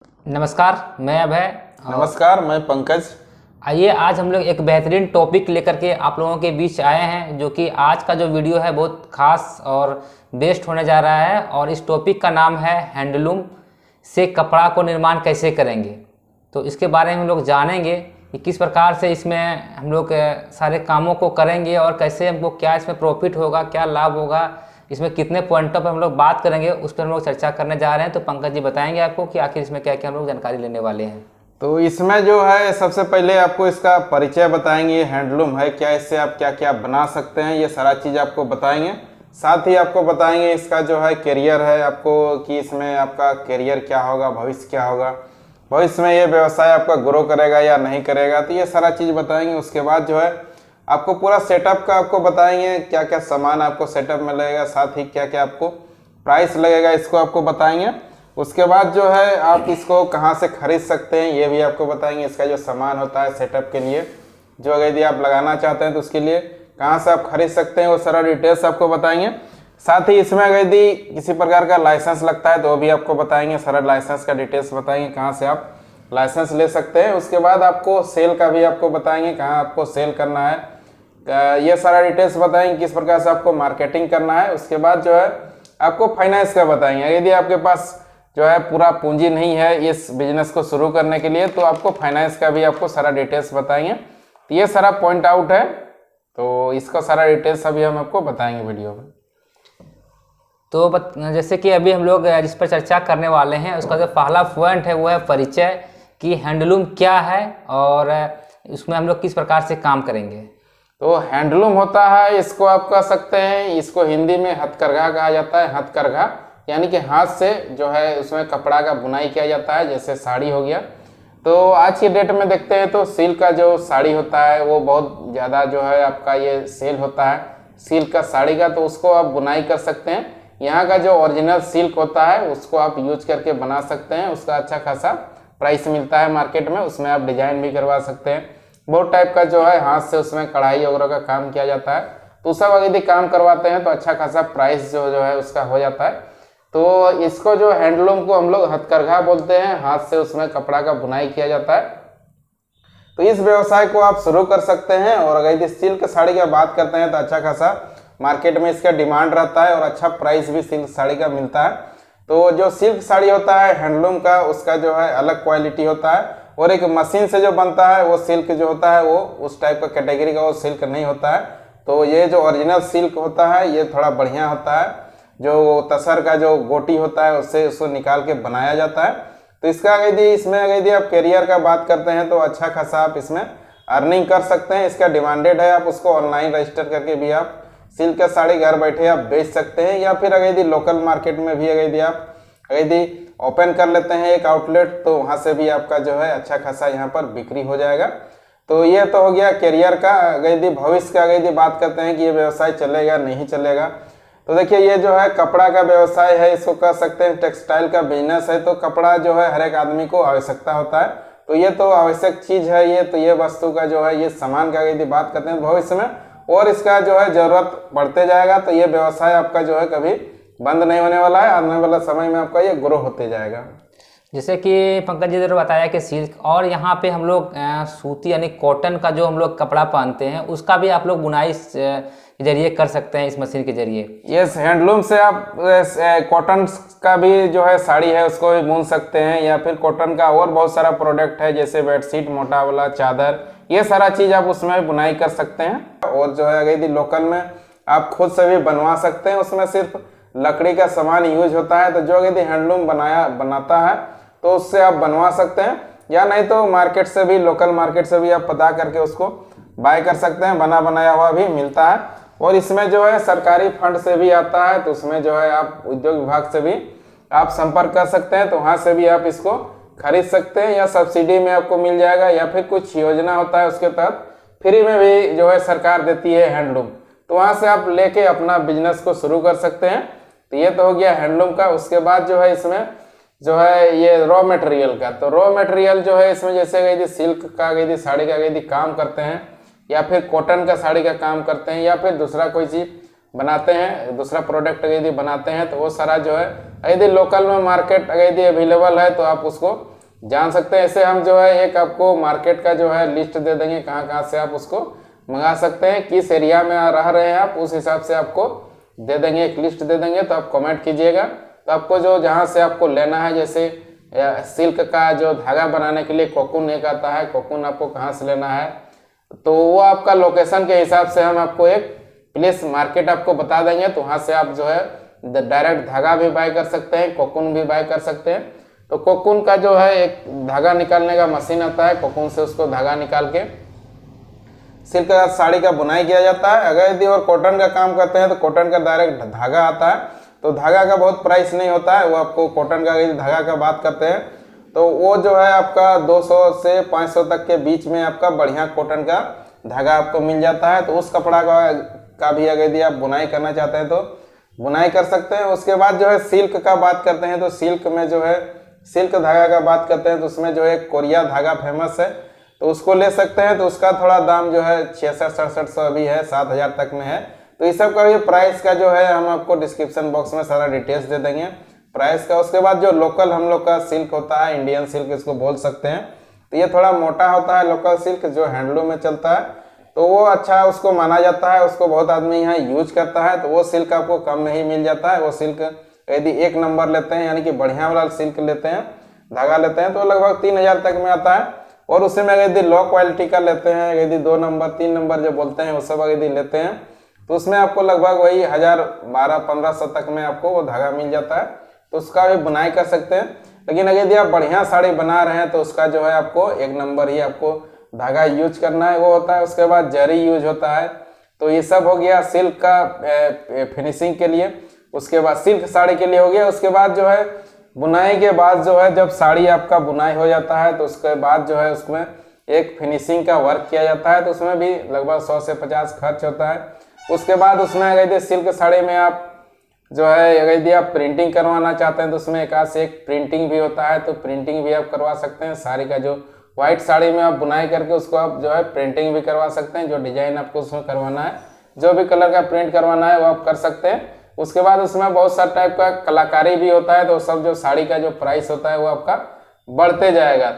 नमस्कार, मैं अभय। नमस्कार, मैं पंकज। आइए आज हम लोग एक बेहतरीन टॉपिक लेकर के आप लोगों के बीच आए हैं, जो कि आज का जो वीडियो है बहुत खास और बेस्ट होने जा रहा है। और इस टॉपिक का नाम है हैंडलूम से कपड़ा को निर्माण कैसे करेंगे। तो इसके बारे में हम लोग जानेंगे कि किस प्रकार से इसमें हम लोग सारे कामों को करेंगे और कैसे हमको क्या इसमें प्रॉफिट होगा, क्या लाभ होगा, इसमें कितने पॉइंटों पर हम लोग बात करेंगे, उस पर हम लोग चर्चा करने जा रहे हैं। तो पंकज जी बताएंगे आपको कि आखिर इसमें क्या क्या हम लोग जानकारी लेने वाले हैं। तो इसमें जो है सबसे पहले आपको इसका परिचय बताएंगे, ये हैंडलूम है क्या, इससे आप क्या क्या बना सकते हैं, ये सारा चीज़ आपको बताएंगे। साथ ही आपको बताएंगे इसका जो है करियर है आपको, कि इसमें आपका करियर क्या होगा, भविष्य क्या होगा, भविष्य में ये व्यवसाय आपका ग्रो करेगा या नहीं करेगा, तो ये सारा चीज़ बताएंगे। उसके बाद जो है आपको पूरा सेटअप का आपको बताएंगे, क्या क्या सामान आपको सेटअप में लगेगा, साथ ही क्या क्या आपको प्राइस लगेगा, इसको आपको बताएंगे। उसके बाद जो है आप इसको कहाँ से खरीद सकते हैं ये भी आपको बताएंगे। इसका जो सामान होता है सेटअप के लिए, जो अगर यदि आप लगाना चाहते हैं तो उसके लिए कहाँ से आप खरीद सकते हैं, वो सारा डिटेल्स आपको बताएंगे। साथ ही इसमें अगर यदि किसी प्रकार का लाइसेंस लगता है तो वो भी आपको बताएंगे, सारा लाइसेंस का डिटेल्स बताएंगे, कहाँ से आप लाइसेंस ले सकते हैं। उसके बाद आपको सेल का भी आपको बताएंगे, कहाँ आपको सेल करना है, ये सारा डिटेल्स बताएंगे, किस प्रकार से आपको मार्केटिंग करना है। उसके बाद जो है आपको फाइनेंस का बताएंगे, यदि आपके पास जो है पूरा पूंजी नहीं है इस बिजनेस को शुरू करने के लिए तो आपको फाइनेंस का भी आपको सारा डिटेल्स बताएंगे। तो ये सारा पॉइंट आउट है, तो इसका सारा डिटेल्स अभी हम आपको बताएंगे वीडियो में। तो जैसे कि अभी हम लोग जिस पर चर्चा करने वाले हैं उसका जो पहला पॉइंट है वो है परिचय, कि हैंडलूम क्या है और उसमें हम लोग किस प्रकार से काम करेंगे। तो हैंडलूम होता है, इसको आप कह सकते हैं, इसको हिंदी में हथकरघा कहा जाता है। हथकरघा यानी कि हाथ से जो है उसमें कपड़ा का बुनाई किया जाता है, जैसे साड़ी हो गया। तो आज की डेट में देखते हैं तो सिल्क का जो साड़ी होता है वो बहुत ज़्यादा जो है आपका ये सेल होता है, सिल्क का साड़ी का, तो उसको आप बुनाई कर सकते हैं। यहाँ का जो ओरिजिनल सिल्क होता है उसको आप यूज करके बना सकते हैं, उसका अच्छा खासा प्राइस मिलता है मार्केट में। उसमें आप डिजाइन भी करवा सकते हैं, बहुत टाइप का जो है हाथ से उसमें कढ़ाई वगैरह का काम किया जाता है। तो सब अगर यदि काम करवाते हैं तो अच्छा खासा प्राइस जो है उसका हो जाता है। तो इसको जो हैंडलूम को हम लोग हथकरघा बोलते हैं, हाथ से उसमें कपड़ा का बुनाई किया जाता है। तो इस व्यवसाय को आप शुरू कर सकते हैं। और अगर यदि सिल्क साड़ी की बात करते हैं तो अच्छा खासा मार्केट में इसका डिमांड रहता है और अच्छा प्राइस भी सिल्क साड़ी का मिलता है। तो जो सिल्क साड़ी होता है हैंडलूम का, उसका जो है अलग क्वालिटी होता है, और एक मशीन से जो बनता है वो सिल्क जो होता है वो उस टाइप का कैटेगरी का वो सिल्क नहीं होता है। तो ये जो ओरिजिनल सिल्क होता है ये थोड़ा बढ़िया होता है, जो तसर का जो गोटी होता है उससे उसको निकाल के बनाया जाता है। तो इसका यदि इसमें यदि आप करियर का बात करते हैं तो अच्छा खासा आप इसमें अर्निंग कर सकते हैं। इसका डिमांडेड है, आप उसको ऑनलाइन रजिस्टर करके भी आप सिल्क का साड़ी घर बैठे आप बेच सकते हैं, या फिर अगर यदि लोकल मार्केट में भी अगर यदि आप यदि ओपन कर लेते हैं एक आउटलेट तो वहाँ से भी आपका जो है अच्छा खासा यहाँ पर बिक्री हो जाएगा। तो ये तो हो गया करियर का। अगर यदि भविष्य का अगर यदि बात करते हैं कि ये व्यवसाय चलेगा नहीं चलेगा, तो देखिए ये जो है कपड़ा का व्यवसाय है, इसको कह सकते हैं टेक्सटाइल का बिजनेस है। तो कपड़ा जो है हर एक आदमी को आवश्यकता होता है, तो ये तो आवश्यक चीज़ है ये, तो ये वस्तु का जो है ये सामान का यदि बात करते हैं भविष्य में और इसका जो है ज़रूरत बढ़ते जाएगा, तो ये व्यवसाय आपका जो है कभी बंद नहीं होने वाला है, आने वाला समय में आपका ये ग्रो होते जाएगा। जैसे कि पंकज जी ने बताया कि सिल्क, और यहाँ पे हम लोग सूती यानी कॉटन का जो हम लोग कपड़ा पहनते हैं उसका भी आप लोग बुनाई के जरिए कर सकते हैं इस मशीन के जरिए। यस, हैंडलूम से आप कॉटन का भी जो है साड़ी है उसको भी बुन सकते हैं, या फिर कॉटन का और बहुत सारा प्रोडक्ट है जैसे बेडशीट, मोटा वाला चादर, ये सारा चीज़ आप उसमें बुनाई कर सकते हैं। और जो है अगर यदि लोकल में आप खुद से भी बनवा सकते हैं, उसमें सिर्फ लकड़ी का सामान यूज होता है। तो जो यदि हैंडलूम बनाता है तो उससे आप बनवा सकते हैं, या नहीं तो मार्केट से भी, लोकल मार्केट से भी आप पता करके उसको बाय कर सकते हैं, बना बनाया हुआ भी मिलता है। और इसमें जो है सरकारी फंड से भी आता है, तो उसमें जो है आप उद्योग विभाग से भी आप संपर्क कर सकते हैं, तो वहाँ से भी आप इसको खरीद सकते हैं, या सब्सिडी में आपको मिल जाएगा, या फिर कुछ योजना होता है उसके तहत फ्री में भी जो है सरकार देती है हैंडलूम, तो वहाँ से आप लेके अपना बिजनेस को शुरू कर सकते हैं। तो ये तो हो गया हैंडलूम का। उसके बाद जो है इसमें जो है ये रॉ मटेरियल का, तो रॉ मटेरियल जो है इसमें जैसे यदि सिल्क का यदि साड़ी का यदि काम करते हैं, या फिर कॉटन का साड़ी का काम करते हैं, या फिर दूसरा कोई चीज़ बनाते हैं, दूसरा प्रोडक्ट अगर यदि बनाते हैं तो वो सारा जो है यदि लोकल में मार्केट अगर यदि अवेलेबल है तो आप उसको जान सकते हैं। ऐसे हम जो है एक आपको मार्केट का जो है लिस्ट दे देंगे, कहाँ कहाँ से आप उसको मंगा सकते हैं, किस एरिया में रह रहे हैं आप, उस हिसाब से आपको दे देंगे, एक लिस्ट दे देंगे। तो आप कमेंट कीजिएगा, तो आपको जो जहाँ से आपको लेना है, जैसे सिल्क का जो धागा बनाने के लिए कोकून एक आता है, कोकून आपको कहाँ से लेना है, तो वो आपका लोकेशन के हिसाब से हम आपको एक प्लेस मार्केट आपको बता देंगे। तो वहाँ से आप जो है डायरेक्ट धागा भी बाय कर सकते हैं, कोकून भी बाय कर सकते हैं। तो कोकून का जो है एक धागा निकालने का मशीन आता है, कोकून से उसको धागा निकाल के सिल्क का साड़ी का बुनाई किया जाता है। अगर यदि और कॉटन का काम करते हैं तो कॉटन का डायरेक्ट धागा आता है, तो धागा का बहुत प्राइस नहीं होता है, वो आपको कॉटन का यदि धागा का बात करते हैं तो वो जो है आपका 200 से 500 तक के बीच में आपका बढ़िया कॉटन का धागा आपको मिल जाता है। तो उस कपड़ा का भी अगर यदि आप बुनाई करना चाहते हैं तो बुनाई कर सकते हैं। उसके बाद जो है सिल्क का बात करते हैं, तो सिल्क में जो है सिल्क धागा का बात करते हैं तो उसमें जो है कोरिया धागा फेमस है, तो उसको ले सकते हैं। तो उसका थोड़ा दाम जो है 6600-6700 अभी है, 7000 तक में है। तो इस सब का भी प्राइस का जो है हम आपको डिस्क्रिप्शन बॉक्स में सारा डिटेल्स दे देंगे प्राइस का। उसके बाद जो लोकल हम लोग का सिल्क होता है, इंडियन सिल्क इसको बोल सकते हैं, तो ये थोड़ा मोटा होता है लोकल सिल्क जो हैंडलूम में चलता है, तो वो अच्छा उसको माना जाता है, उसको बहुत आदमी यहाँ यूज करता है। तो वो सिल्क आपको कम में ही मिल जाता है। वो सिल्क यदि 1 नंबर लेते हैं, यानी कि बढ़िया वाला सिल्क लेते हैं, धागा लेते हैं, तो लगभग 3000 तक में आता है। और उसी में यदि लो क्वालिटी का लेते हैं, यदि 2 नंबर 3 नंबर जो बोलते हैं वो सब यदि लेते हैं तो उसमें आपको लगभग वही 1000 1200-1500 तक में आपको वो धागा मिल जाता है। तो उसका भी बुनाई कर सकते हैं। लेकिन अगर यदि आप बढ़िया साड़ी बना रहे हैं तो उसका जो है आपको 1 नंबर ही आपको धागा यूज करना है, वो होता है। उसके बाद जरी यूज होता है। तो ये सब हो गया सिल्क का फिनिशिंग के लिए। उसके बाद सिल्क साड़ी के लिए हो गया। उसके बाद जो है बुनाई के बाद जो है जब साड़ी आपका बुनाई हो जाता है तो उसके बाद जो है उसमें एक फिनिशिंग का वर्क किया जाता है, तो उसमें भी लगभग 100 से 50 खर्च होता है। उसके बाद उसमें अगर सिल्क साड़ी में आप जो है अगर यदि आप प्रिंटिंग करवाना चाहते हैं तो उसमें एक आध से एक प्रिंटिंग भी होता है, तो प्रिंटिंग भी आप करवा सकते हैं। साड़ी का जो व्हाइट साड़ी में आप बुनाई करके उसको आप जो है प्रिंटिंग भी करवा सकते हैं। जो डिजाइन आपको उसमें करवाना है, जो भी कलर का प्रिंट करवाना है वो आप कर सकते हैं। उसके बाद उसमें बहुत सारा टाइप का कलाकारी भी होता है, तो सब जो साड़ी का जो प्राइस होता है वो आपका बढ़ते जाएगा।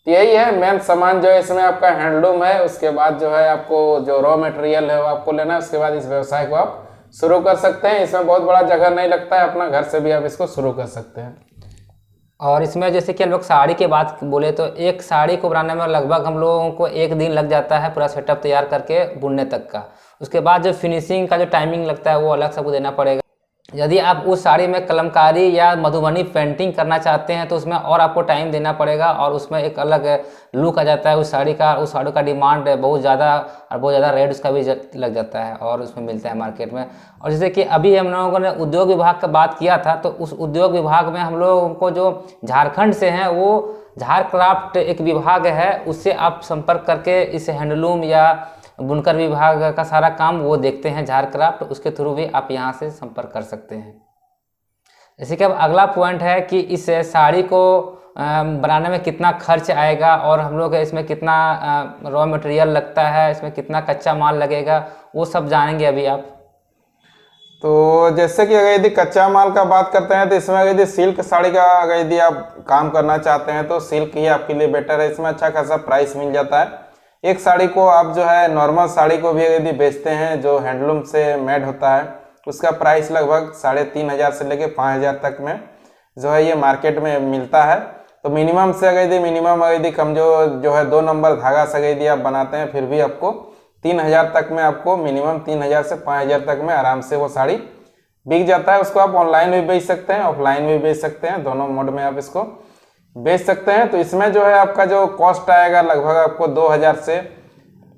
तो यही है मेन सामान जो है इसमें आपका हैंडलूम है। उसके बाद जो है आपको जो रॉ मटेरियल है वो आपको लेना है। उसके बाद इस व्यवसाय को आप शुरू कर सकते हैं। इसमें बहुत बड़ा जगह नहीं लगता है, अपना घर से भी आप इसको शुरू कर सकते हैं। और इसमें जैसे कि हम लोग साड़ी की बात बोले तो एक साड़ी को बनाने में लगभग हम लोगों को 1 दिन लग जाता है पूरा सेटअप तैयार करके बुनने तक का। उसके बाद जो फिनिशिंग का जो टाइमिंग लगता है वो अलग से आपको देना पड़ेगा। यदि आप उस साड़ी में कलमकारी या मधुबनी पेंटिंग करना चाहते हैं तो उसमें और आपको टाइम देना पड़ेगा और उसमें एक अलग लुक आ जाता है उस साड़ी का। उस साड़ी का डिमांड बहुत ज़्यादा और बहुत ज़्यादा रेट उसका भी लग जाता है और उसमें मिलता है मार्केट में। और जैसे कि अभी हम लोगों ने उद्योग विभाग का बात किया था, तो उस उद्योग विभाग में हम लोगों को जो झारखंड से हैं वो झार क्राफ्ट एक विभाग है, उससे आप संपर्क करके इस हैंडलूम या बुनकर विभाग का सारा काम वो देखते हैं झार क्राफ्ट, उसके थ्रू भी आप यहाँ से संपर्क कर सकते हैं। जैसे कि अब अगला पॉइंट है कि इस साड़ी को बनाने में कितना खर्च आएगा और हम लोग इसमें कितना रॉ मटेरियल लगता है, इसमें कितना कच्चा माल लगेगा, वो सब जानेंगे अभी आप। तो जैसे कि अगर यदि कच्चा माल का बात करते हैं तो इसमें अगर यदि सिल्क साड़ी का अगर यदि आप काम करना चाहते हैं तो सिल्क ही आपके लिए बेटर है। इसमें अच्छा खासा प्राइस मिल जाता है। एक साड़ी को आप जो है नॉर्मल साड़ी को भी यदि बेचते हैं जो हैंडलूम से मेड होता है उसका प्राइस लगभग 3500 से लेके 5000 तक में जो है ये मार्केट में मिलता है। तो मिनिमम से अगर यदि कम जो है 2 नंबर धागा से यदि आप बनाते हैं फिर भी आपको 3000 तक में आपको मिनिमम 3000 से 5000 तक में आराम से वो साड़ी बिक जाता है। उसको आप ऑनलाइन भी बेच सकते हैं, ऑफलाइन भी बेच सकते हैं, दोनों मोड में आप इसको बेच सकते हैं। तो इसमें जो है आपका जो कॉस्ट आएगा लगभग आपको 2000 से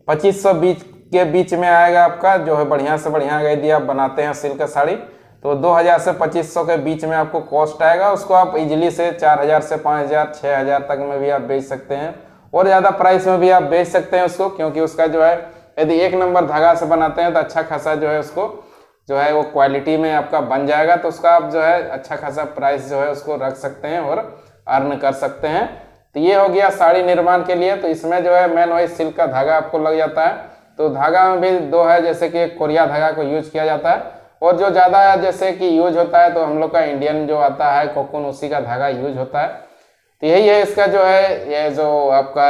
2500 के बीच में आएगा आपका, जो है बढ़िया से बढ़िया यदि आप बनाते हैं सिल्क साड़ी तो 2000 से 2500 के बीच में आपको कॉस्ट आएगा। उसको आप इजीली से 4000 से 5000 6000 तक में भी आप बेच सकते हैं और ज़्यादा प्राइस में भी आप बेच सकते हैं उसको, क्योंकि उसका जो है यदि 1 नंबर धागा से बनाते हैं तो अच्छा खासा जो है उसको जो है वो क्वालिटी में आपका बन जाएगा। तो उसका आप जो है अच्छा खासा प्राइस जो है उसको रख सकते हैं और अर्न कर सकते हैं। तो ये हो गया साड़ी निर्माण के लिए। तो इसमें जो है मेन वही सिल्क का धागा आपको लग जाता है। तो धागा में भी 2 है, जैसे कि कोरिया धागा को यूज किया जाता है और जो ज़्यादा जैसे कि यूज होता है तो हम लोग का इंडियन जो आता है कोकून, उसी का धागा यूज होता है। तो यही है इसका जो है, ये जो आपका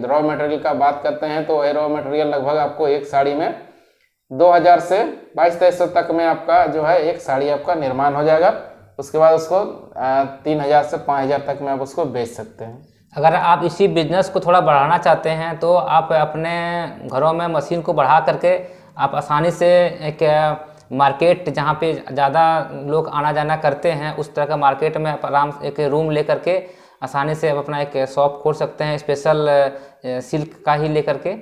रॉ मटेरियल का बात करते हैं तो ये रॉ मटेरियल लगभग आपको एक साड़ी में 2000 से 2200 तक में आपका जो है एक साड़ी आपका निर्माण हो जाएगा। उसके बाद उसको 3000 से 5000 तक में आप उसको बेच सकते हैं। अगर आप इसी बिजनेस को थोड़ा बढ़ाना चाहते हैं तो आप अपने घरों में मशीन को बढ़ा करके आप आसानी से एक मार्केट जहाँ पे ज़्यादा लोग आना जाना करते हैं उस तरह का मार्केट में आराम से एक रूम ले करके आसानी से आप अपना एक शॉप खोल सकते हैं, स्पेशल सिल्क का ही ले करके,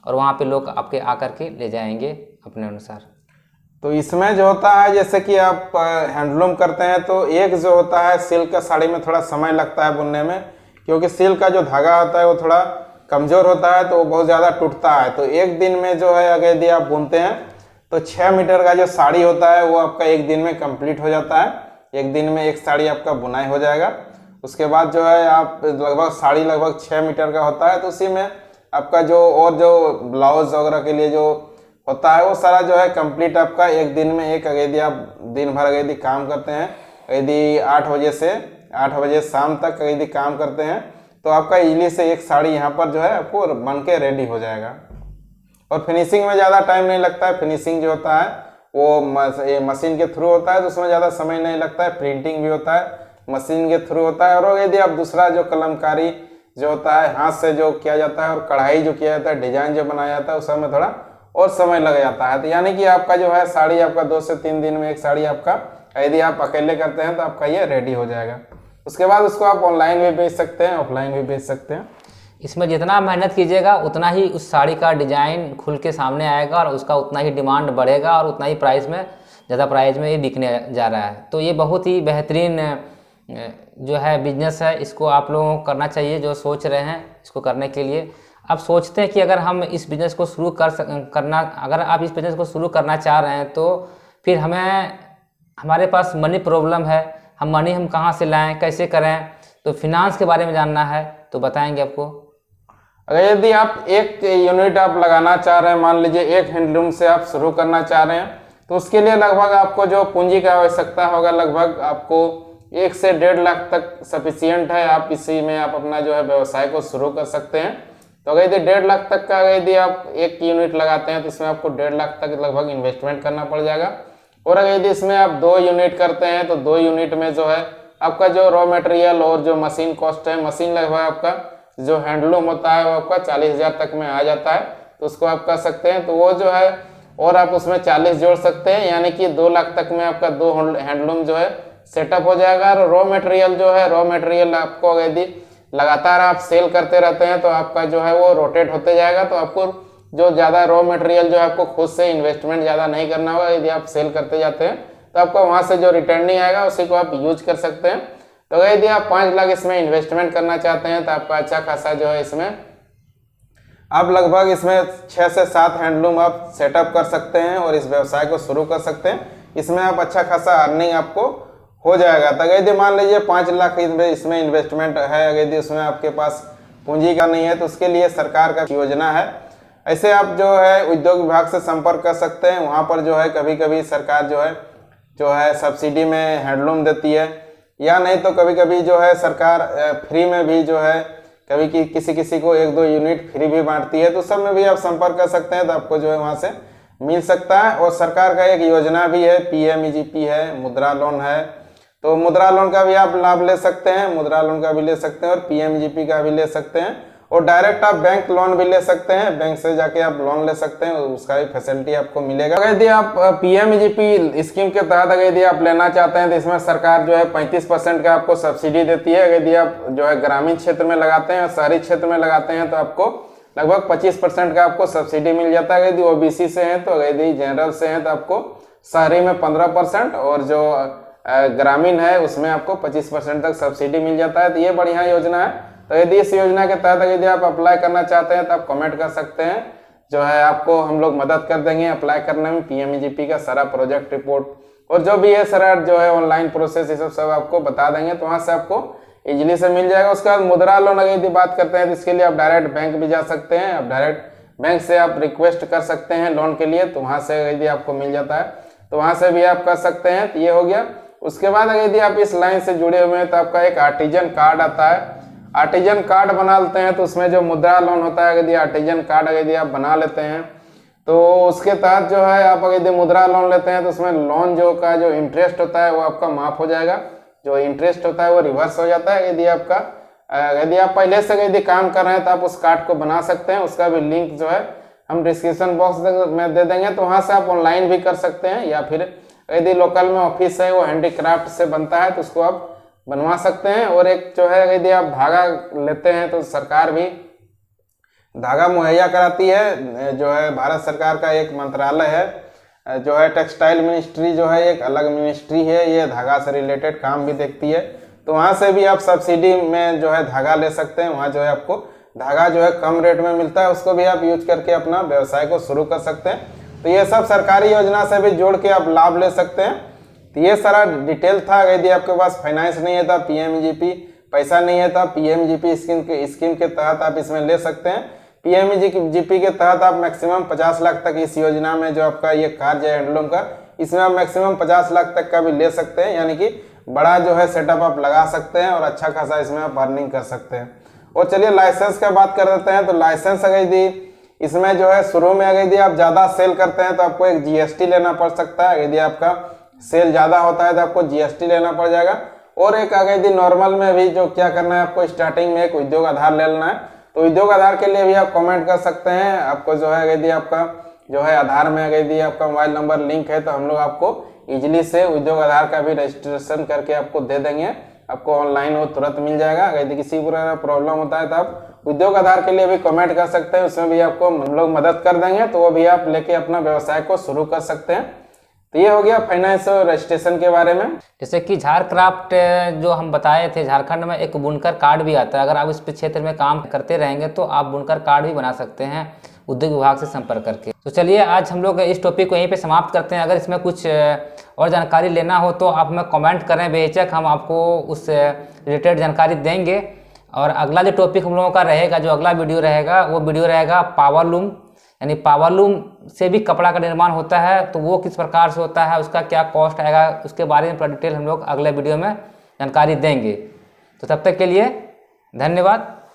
और वहाँ पे लोग आपके आकर के ले जाएंगे अपने अनुसार। तो इसमें जो होता है जैसे कि आप हैंडलूम करते हैं तो एक जो होता है सिल्क का साड़ी में थोड़ा समय लगता है बुनने में, क्योंकि सिल्क का जो धागा होता है वो थोड़ा कमज़ोर होता है तो वो बहुत ज़्यादा टूटता है। तो एक दिन में जो है अगर यदि आप बुनते हैं तो 6 मीटर का जो साड़ी होता है वो आपका एक दिन में कंप्लीट हो जाता है। एक दिन में एक साड़ी आपका बुनाई हो जाएगा। उसके बाद जो है आप लगभग साड़ी लगभग 6 मीटर का होता है, तो उसी में आपका जो और जो ब्लाउज वगैरह के लिए जो होता है वो सारा जो है कंप्लीट आपका एक दिन में एक, यदि आप दिन भर यदि काम करते हैं, यदि 8 बजे से 8 बजे शाम तक यदि काम करते हैं तो आपका इजीली से एक साड़ी यहाँ पर जो है आपको बन के रेडी हो जाएगा। और फिनिशिंग में ज़्यादा टाइम नहीं लगता है। फिनिशिंग जो होता है वो ये मशीन के थ्रू होता है तो उसमें ज़्यादा समय नहीं लगता है। प्रिंटिंग भी होता है मशीन के थ्रू होता है। और यदि आप दूसरा जो कलमकारी जो होता है हाथ से जो किया जाता है और कढ़ाई जो किया जाता है, डिजाइन जो बनाया जाता है, उस समय थोड़ा और समय लग जाता है। तो यानी कि आपका जो है साड़ी आपका 2 से 3 दिन में एक साड़ी आपका, यदि आप अकेले करते हैं तो आपका ये रेडी हो जाएगा। उसके बाद उसको आप ऑनलाइन भी बेच सकते हैं, ऑफलाइन भी बेच सकते हैं। इसमें जितना मेहनत कीजिएगा उतना ही उस साड़ी का डिजाइन खुल के सामने आएगा और उसका उतना ही डिमांड बढ़ेगा और उतना ही प्राइस में, ज़्यादा प्राइस में ये बिकने जा रहा है। तो ये बहुत ही बेहतरीन जो है बिजनेस है, इसको आप लोगों को करना चाहिए जो सोच रहे हैं इसको करने के लिए। आप सोचते हैं कि अगर हम इस बिज़नेस को शुरू अगर आप इस बिज़नेस को शुरू करना चाह रहे हैं तो फिर हमारे पास मनी प्रॉब्लम है, हम कहाँ से लाएं, कैसे करें, तो फिनांस के बारे में जानना है तो बताएंगे आपको। अगर यदि आप एक यूनिट आप लगाना चाह रहे हैं, मान लीजिए एक हैंडलूम से आप शुरू करना चाह रहे हैं, तो उसके लिए लगभग आपको जो पूंजी का आवश्यकता होगा लगभग आपको 1 से 1.5 लाख तक सफिशियंट है। आप इसी में आप अपना जो है व्यवसाय को शुरू कर सकते हैं। तो अगर यदि 1.5 लाख तक का यदि आप एक यूनिट लगाते हैं तो इसमें आपको 1.5 लाख तक लगभग इन्वेस्टमेंट करना पड़ जाएगा। और अगर यदि इसमें आप 2 यूनिट करते हैं तो 2 यूनिट में जो है आपका जो रॉ मटेरियल और जो मशीन कॉस्ट है, मशीन लगभग आपका जो हैंडलूम होता है वो आपका 40,000 तक में आ जाता है। तो उसको आप कर सकते हैं। तो वो जो है और आप उसमें 40 जोड़ सकते हैं, यानी कि 2 लाख तक में आपका 2 हैंडलूम जो है सेटअप हो जाएगा। और रॉ मटेरियल जो है, रॉ मटेरियल आपको यदि लगातार आप सेल करते रहते हैं तो आपका जो है वो रोटेट होते जाएगा। तो आपको जो ज़्यादा रॉ मटेरियल जो है आपको खुद से इन्वेस्टमेंट ज़्यादा नहीं करना होगा। यदि आप सेल करते जाते हैं तो आपको वहाँ से जो रिटर्निंग आएगा उसी को आप यूज कर सकते हैं। तो अगर यदि आप 5 लाख इसमें इन्वेस्टमेंट करना चाहते हैं तो आपका अच्छा खासा जो है इसमें आप लगभग इसमें 6 से 7 हैंडलूम आप सेटअप कर सकते हैं और इस व्यवसाय को शुरू कर सकते हैं। इसमें आप अच्छा खासा अर्निंग आपको हो जाएगा। तो यदि मान लीजिए 5 लाख इसमें इन्वेस्टमेंट है, यदि उसमें आपके पास पूंजी का नहीं है तो उसके लिए सरकार का योजना है। ऐसे आप जो है उद्योग विभाग से संपर्क कर सकते हैं। वहाँ पर जो है कभी कभी सरकार जो है सब्सिडी में हैंडलूम देती है, या नहीं तो कभी कभी जो है सरकार फ्री में भी जो है कभी किसी को 1-2 यूनिट फ्री भी बांटती है। तो सब में भी आप संपर्क कर सकते हैं तो आपको जो है वहाँ से मिल सकता है। और सरकार का एक योजना भी है, PMEGP है, मुद्रा लोन है। तो मुद्रा लोन का भी आप लाभ ले सकते हैं, मुद्रा लोन का भी ले सकते हैं और PMEGP का भी ले सकते हैं। और डायरेक्ट आप बैंक लोन भी ले सकते हैं, बैंक से जाके आप लोन ले सकते हैं, उसका भी फैसिलिटी आपको मिलेगा। अगर यदि आप PMEGP स्कीम के तहत अगर यदि आप लेना चाहते हैं तो इसमें सरकार जो है 35% का आपको सब्सिडी देती है। अगर यदि आप जो है ग्रामीण क्षेत्र में लगाते हैं और शहरी क्षेत्र में लगाते हैं तो आपको लगभग 25% का आपको सब्सिडी मिल जाता है। यदि OBC से हैं तो, यदि जनरल से हैं तो आपको शहरी में 15% और जो ग्रामीण है उसमें आपको 25% तक सब्सिडी मिल जाता है। तो ये बढ़िया योजना है। तो यदि इस योजना के तहत यदि आप अप्लाई करना चाहते हैं तो आप कमेंट कर सकते हैं, जो है आपको हम लोग मदद कर देंगे अप्लाई करने में। PMEGP का सारा प्रोजेक्ट रिपोर्ट और जो भी है सारा जो है ऑनलाइन प्रोसेस, ये सब आपको बता देंगे। तो वहाँ से आपको इजीली से मिल जाएगा। उसके बाद मुद्रा लोन अगर यदि बात करते हैं तो इसके लिए आप डायरेक्ट बैंक भी जा सकते हैं। आप डायरेक्ट बैंक से आप रिक्वेस्ट कर सकते हैं लोन के लिए, तो वहाँ से यदि आपको मिल जाता है। तो वहाँ से भी आप कर सकते हैं। तो ये हो गया। उसके बाद अगर यदि आप इस लाइन से जुड़े हुए हैं तो आपका एक आर्टिजन कार्ड आता है। आर्टिजन कार्ड बना लेते हैं तो उसमें जो मुद्रा लोन होता है, यदि आर्टिजन कार्ड यदि आप बना लेते हैं तो उसके तहत जो है आप अगर यदि मुद्रा लोन लेते हैं तो उसमें लोन जो इंटरेस्ट होता है वो आपका माफ हो जाएगा। जो इंटरेस्ट होता है वो रिवर्स हो जाता है। यदि आप पहले से यदि काम कर रहे हैं तो आप उस कार्ड को बना सकते हैं। उसका भी लिंक जो है हम डिस्क्रिप्शन बॉक्स में दे देंगे, तो वहाँ से आप ऑनलाइन भी कर सकते हैं, या फिर यदि लोकल में ऑफिस है वो हैंडीक्राफ्ट से बनता है तो उसको आप बनवा सकते हैं। और एक जो है यदि आप धागा लेते हैं तो सरकार भी धागा मुहैया कराती है। जो है भारत सरकार का एक मंत्रालय है, जो है टेक्सटाइल मिनिस्ट्री, जो है एक अलग मिनिस्ट्री है, ये धागा से रिलेटेड काम भी देखती है। तो वहाँ से भी आप सब्सिडी में जो है धागा ले सकते हैं। वहाँ जो है आपको धागा जो है कम रेट में मिलता है, उसको भी आप यूज करके अपना व्यवसाय को शुरू कर सकते हैं। तो ये सब सरकारी योजना से भी जोड़ के आप लाभ ले सकते हैं। तो ये सारा डिटेल था। यदि आपके पास फाइनेंस नहीं है तो पीएमजीपी पैसा नहीं है तो पीएमजीपी स्कीम के तहत आप इसमें ले सकते हैं। पीएमजीपी के तहत आप मैक्सिमम 50 लाख तक इस योजना में जो आपका ये कार्य है हैंडलूम का, इसमें आप मैक्सिमम 50 लाख तक का भी ले सकते हैं। यानी कि बड़ा जो है सेटअप आप लगा सकते हैं और अच्छा खासा इसमें आप अर्निंग कर सकते हैं। और चलिए लाइसेंस का बात कर देते हैं। तो लाइसेंस अगर यदि इसमें जो है शुरू में अगर यदि आप ज़्यादा सेल करते हैं तो आपको एक जीएसटी लेना पड़ सकता है। यदि आपका सेल ज़्यादा होता है तो आपको जीएसटी लेना पड़ जाएगा। और एक अगर यदि नॉर्मल में भी जो क्या करना है, आपको स्टार्टिंग में एक उद्योग आधार ले लेना है। तो उद्योग आधार के लिए भी आप कमेंट कर सकते हैं। आपको जो है यदि आपका जो है आधार में अगर यदि आपका मोबाइल नंबर लिंक है तो हम लोग आपको इजीली से उद्योग आधार का भी रजिस्ट्रेशन करके आपको दे देंगे। आपको ऑनलाइन वो तुरंत मिल जाएगा। अगर यदि किसी प्रकार प्रॉब्लम होता है तो आप उद्योग आधार के लिए भी कमेंट कर सकते हैं, उसमें भी आपको हम लोग मदद कर देंगे। तो वो भी आप लेके अपना व्यवसाय को शुरू कर सकते हैं। तो ये हो गया फाइनेंस और रजिस्ट्रेशन के बारे में। जैसे कि झारक्राफ्ट जो हम बताए थे, झारखंड में एक बुनकर कार्ड भी आता है। अगर आप इस क्षेत्र में काम करते रहेंगे तो आप बुनकर कार्ड भी बना सकते हैं उद्योग विभाग से संपर्क करके। तो चलिए आज हम लोग इस टॉपिक को यहीं पे समाप्त करते हैं। अगर इसमें कुछ और जानकारी लेना हो तो आप हमें कमेंट करें बेहिचक, हम आपको उस रिलेटेड जानकारी देंगे। और अगला जो टॉपिक हम लोगों का रहेगा, जो अगला वीडियो रहेगा, वो वीडियो रहेगा पावरलूम। यानी पावरलूम से भी कपड़ा का निर्माण होता है, तो वो किस प्रकार से होता है, उसका क्या कॉस्ट आएगा, उसके बारे में पूरा डिटेल हम लोग अगले वीडियो में जानकारी देंगे। तो तब तक के लिए धन्यवाद।